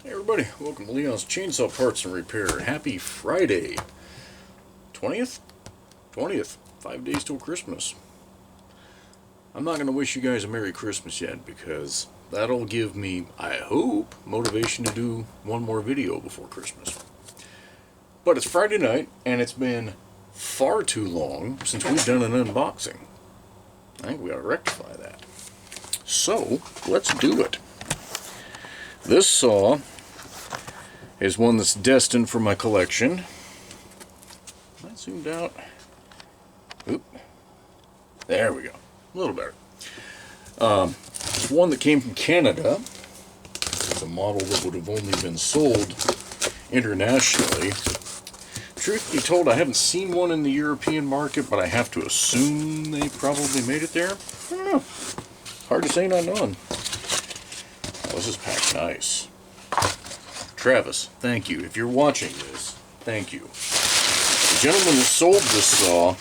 Hey everybody, welcome to Leon's Chainsaw Parts and Repair. Happy Friday. 20th? 20th. 5 days till Christmas. I'm not going to wish you guys a Merry Christmas yet because that'll give me, I hope, motivation to do one more video before Christmas. But it's Friday night and it's been far too long since we've done an unboxing. I think we ought to rectify that. So, let's do it. This saw is one that's destined for my collection. That zoomed out. Oop. There we go. A little better. It's one that came from Canada. It's a model that would have only been sold internationally. Truth be told, I haven't seen one in the European market, but I have to assume they probably made it there. I don't know. Hard to say not knowing. Oh, this is packed nice. Travis, thank you. If you're watching this, thank you. The gentleman that sold this saw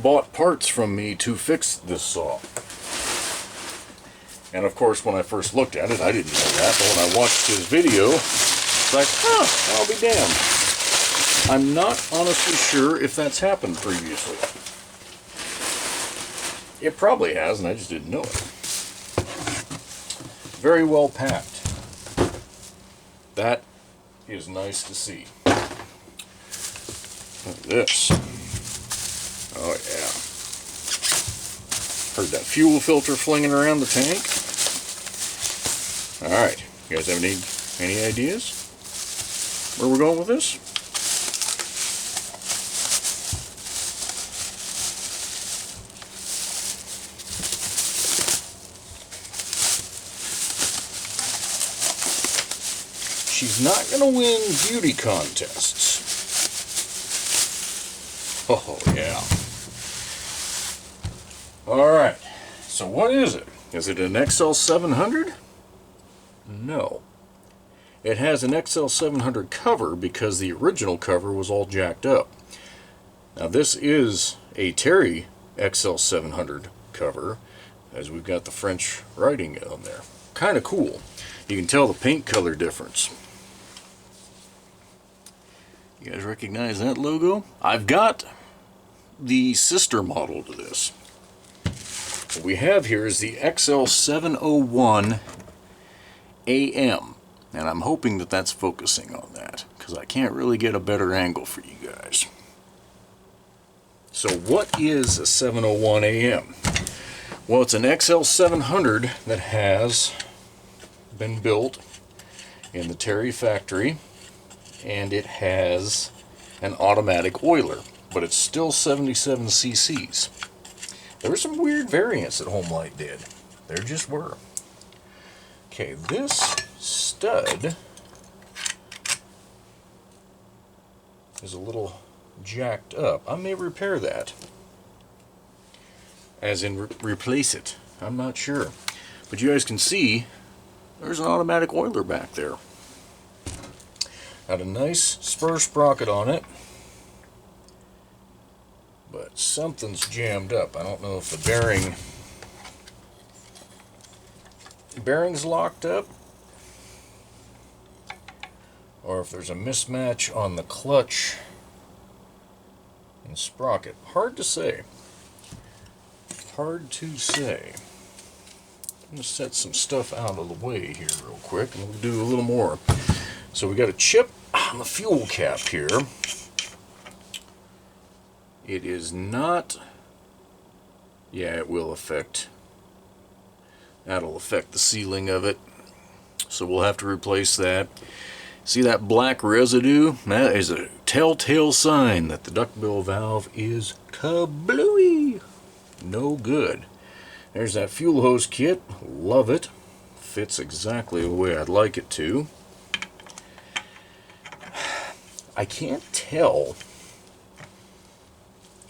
bought parts from me to fix this saw. And of course, when I first looked at it, I didn't know that, but when I watched his video, it's like, I'll be damned. I'm not honestly sure if that's happened previously. It probably has, and I just didn't know it. Very well packed. That is nice to see. Look at this. Oh yeah. Heard that fuel filter flinging around the tank. Alright, you guys have any ideas where we're going with this? She's not going to win beauty contests. Oh, yeah. Alright, so what is it? Is it an XL700? No. It has an XL700 cover because the original cover was all jacked up. Now this is a Terry XL700 cover, as we've got the French writing on there. Kind of cool. You can tell the paint color difference. You guys recognize that logo? I've got the sister model to this. What we have here is the XL701 AM, and I'm hoping that that's focusing on that because I can't really get a better angle for you guys. So what is a 701 AM? Well, it's an XL700 that has been built in the Terry factory, and it has an automatic oiler, but it's still 77 cc's. There were some weird variants that Homelite did. There just were. Okay, this stud is a little jacked up. I may repair that. As in replace it. I'm not sure. But you guys can see there's an automatic oiler back there. Got a nice spur sprocket on it, but something's jammed up. I don't know if the bearing's locked up or if there's a mismatch on the clutch and sprocket. Hard to say. Hard to say. I'm going to set some stuff out of the way here real quick and we'll do a little more. So we got a chip on the fuel cap here. It is not, yeah, it will affect, that'll affect the sealing of it. So we'll have to replace that. See that black residue? That is a telltale sign that the duckbill valve is kablooey. No good. There's that fuel hose kit. Love it. Fits exactly the way I'd like it to. I can't tell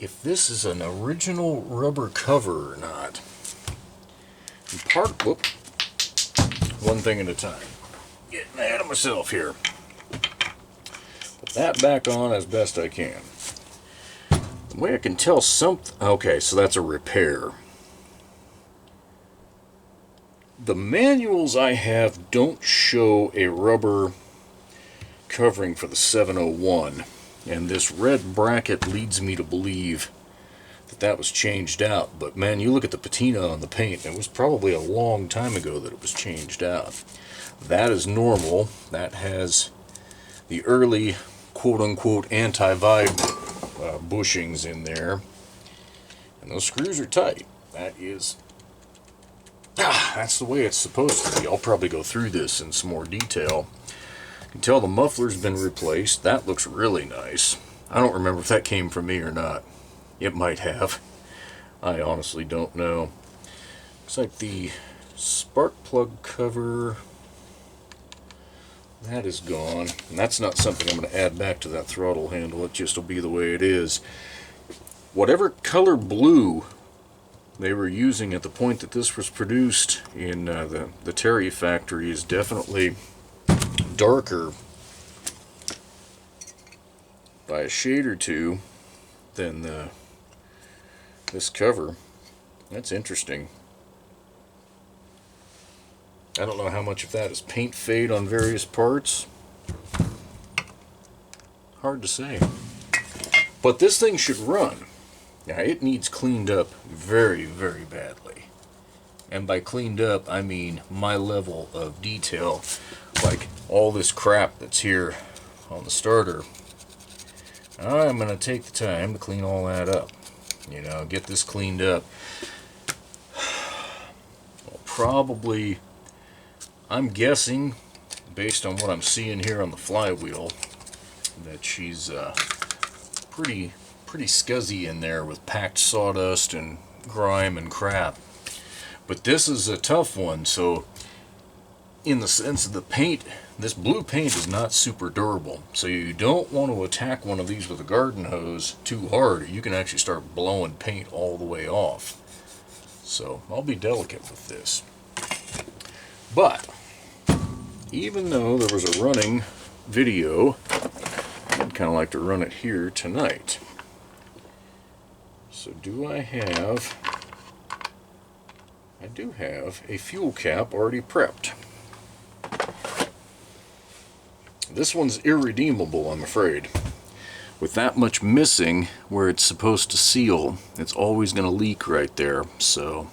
if this is an original rubber cover or not. One thing at a time. Getting ahead of myself here. Put that back on as best I can. The way I can tell something... Okay, so that's a repair. The manuals I have don't show a rubber covering for the 701, and this red bracket leads me to believe that that was changed out. But man, you look at the patina on the paint, it was probably a long time ago that it was changed out. That is normal. That has the early quote-unquote anti-vibe bushings in there, and those screws are tight. That's the way it's supposed to be. I'll probably go through this in some more detail. You can tell the muffler's been replaced. That looks really nice. I don't remember if that came from me or not. It might have. I honestly don't know. Looks like the spark plug cover, that is gone. And that's not something I'm going to add back to that throttle handle. It just will be the way it is. Whatever color blue they were using at the point that this was produced in the Terry factory is definitely darker by a shade or two than this cover. That's interesting. I don't know how much of that is paint fade on various parts. Hard to say. But this thing should run. Now, it needs cleaned up very, very badly. And by cleaned up, I mean my level of detail. Like all this crap that's here on the starter. I'm going to take the time to clean all that up. You know, get this cleaned up. Well, probably, I'm guessing, based on what I'm seeing here on the flywheel, that she's pretty scuzzy in there with packed sawdust and grime and crap. But this is a tough one, so in the sense of the paint, this blue paint is not super durable, so you don't want to attack one of these with a garden hose too hard. You can actually start blowing paint all the way off. So I'll be delicate with this. But even though there was a running video, I'd kind of like to run it here tonight. So I do have a fuel cap already prepped. This one's irredeemable, I'm afraid. With that much missing where it's supposed to seal, it's always going to leak right there. So,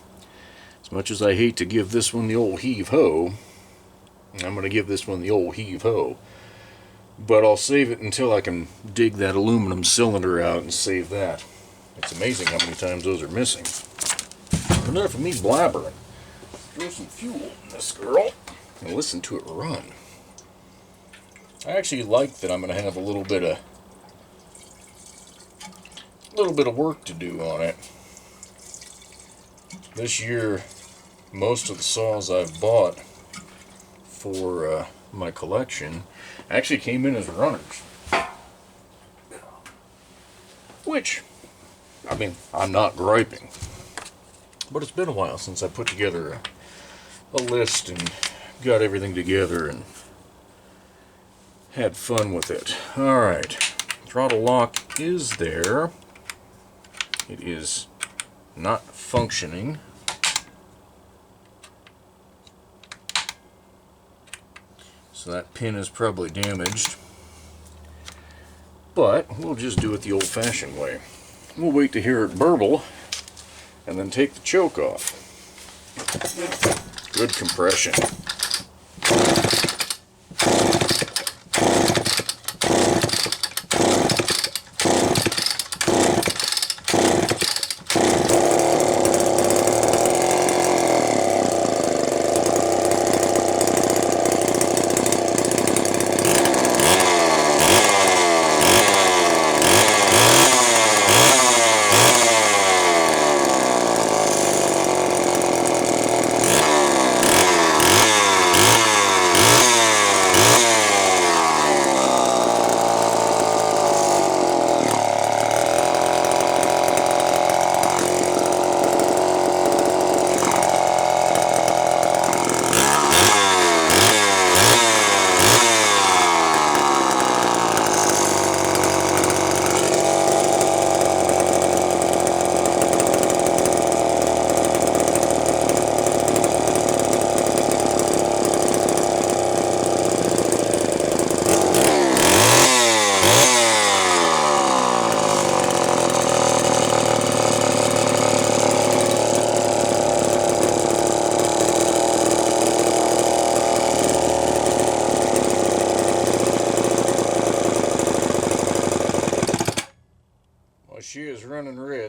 as much as I hate to give this one the old heave-ho, I'm going to give this one the old heave-ho. But I'll save it until I can dig that aluminum cylinder out and save that. It's amazing how many times those are missing. Enough of me blabbering. Throw some fuel in this girl and listen to it run. I actually like that I'm going to have a little bit of work to do on it. This year, most of the saws I've bought for my collection actually came in as runners. Which, I mean, I'm not griping. But it's been a while since I put together a list and got everything together and had fun with it. Alright, throttle lock is there. It is not functioning. So that pin is probably damaged. But we'll just do it the old-fashioned way. We'll wait to hear it burble and then take the choke off. Good compression.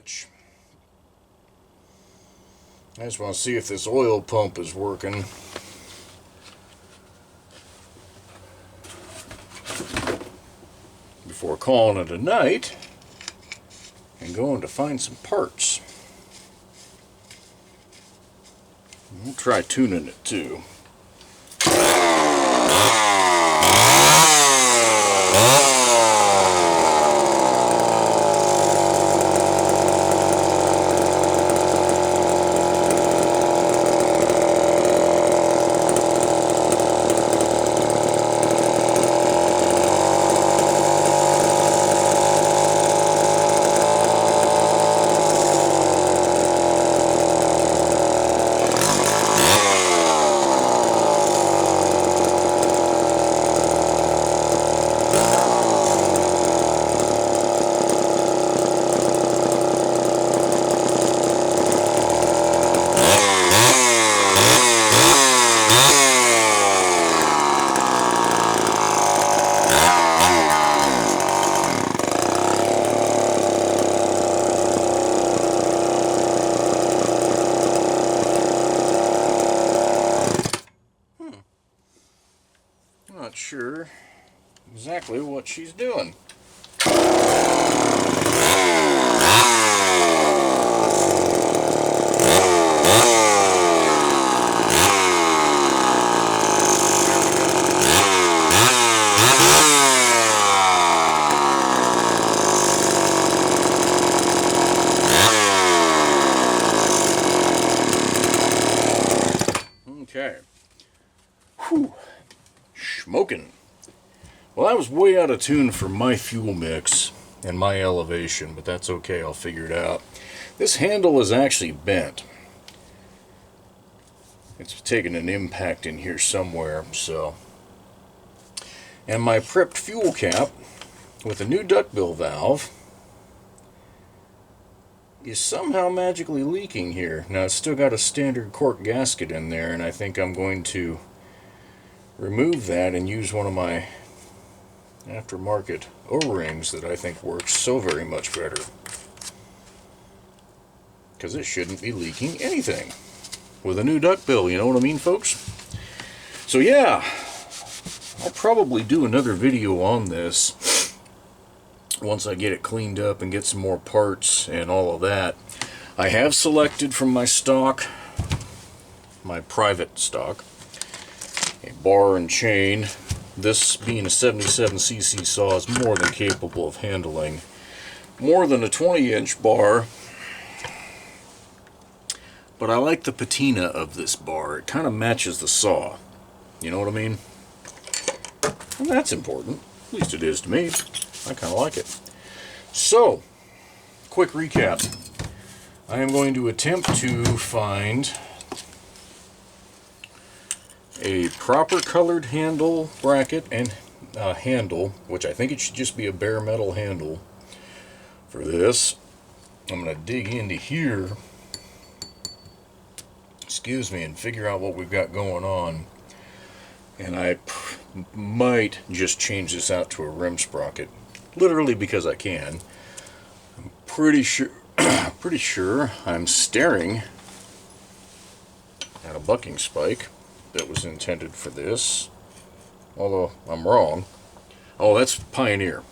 much. I just want to see if this oil pump is working. Before calling it a night and going to find some parts. We'll try tuning it too. Not sure exactly what she's doing. Okay. Whew. Smoking. Well, I was way out of tune for my fuel mix and my elevation, but that's okay, I'll figure it out. This handle is actually bent. It's taken an impact in here somewhere, so. And my prepped fuel cap with a new duckbill valve is somehow magically leaking here. Now, it's still got a standard cork gasket in there, and I think I'm going to remove that and use one of my aftermarket O-rings that I think works so very much better, because it shouldn't be leaking anything with a new duckbill, you know what I mean, folks? So yeah, I'll probably do another video on this once I get it cleaned up and get some more parts and all of that. I have selected from my stock, my private stock, a bar and chain. This, being a 77cc saw, is more than capable of handling more than a 20-inch bar. But I like the patina of this bar. It kind of matches the saw. You know what I mean? And that's important. At least it is to me. I kind of like it. So, quick recap. I am going to attempt to find a proper colored handle bracket and handle, which I think it should just be a bare metal handle for this. I'm going to dig into here, excuse me, and figure out what we've got going on. And I might just change this out to a rim sprocket, literally because I can. I'm pretty sure I'm staring at a bucking spike that was intended for this, although I'm wrong. Oh, that's Pioneer.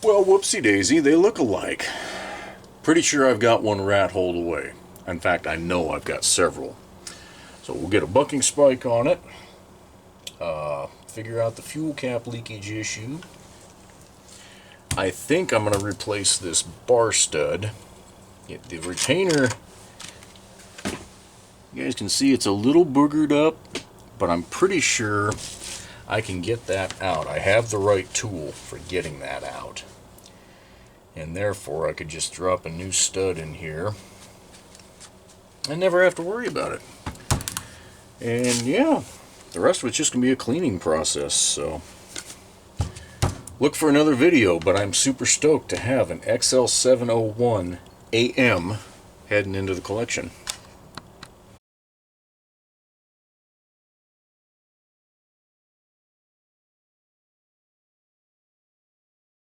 Well, whoopsie daisy, they look alike. Pretty sure I've got one rat holed away. In fact, I know I've got several. So we'll get a bucking spike on it, figure out the fuel cap leakage issue. I think I'm going to replace this bar stud. The retainer, you guys can see it's a little boogered up, but I'm pretty sure I can get that out. I have the right tool for getting that out. And therefore I could just drop a new stud in here and never have to worry about it. And yeah, the rest of it's just going to be a cleaning process, so look for another video, but I'm super stoked to have an XL701 AM heading into the collection.